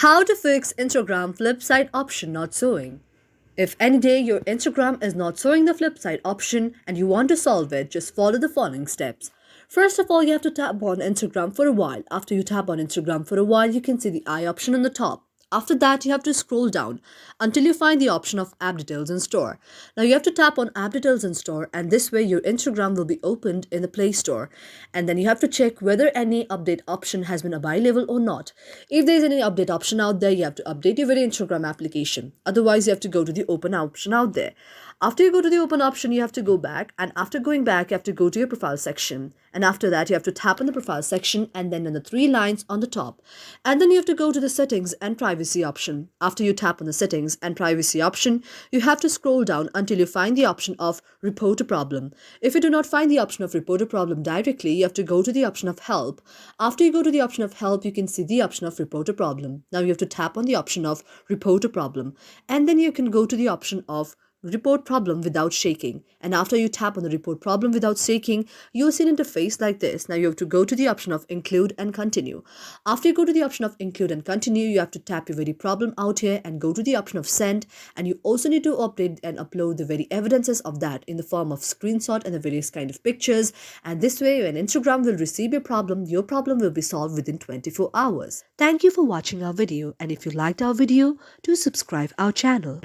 How to fix Instagram Flipside option not showing. If any day your Instagram is not showing the Flipside option and you want to solve it, just follow the following steps. First of all, you have to tap on Instagram for a while. After you tap on Instagram for a while, you can see the eye option on the top. After that, you have to scroll down until you find the option of app details in store. Now you have to tap on app details in store, and this way your Instagram will be opened in the Play Store. And then you have to check whether any update option has been available or not. If there is any update option out there, you have to update your very Instagram application. Otherwise, you have to go to the open option out there. After you go to the open option, you have to go back, and after going back, you have to go to your profile section. And after that, you have to tap on the profile section and then on the three lines on the top. And then you have to go to the settings and privacy option. After you tap on the settings and privacy option, you have to scroll down until you find the option of report a problem. If you do not find the option of report a problem directly, you have to go to the option of help. After you go to the option of help, you can see the option of report a problem. Now you have to tap on the option of report a problem. And then you can go to the option of report problem without shaking. And after you tap on the report problem without shaking, you'll see an interface like this. Now you have to go to the option of include and continue. After you go to the option of include and continue, you have to tap your very problem out here and go to the option of send. And you also need to update and upload the very evidences of that in the form of screenshot and the various kind of pictures. And this way, when Instagram will receive your problem will be solved within 24 hours. Thank you for watching our video. And if you liked our video, do subscribe our channel.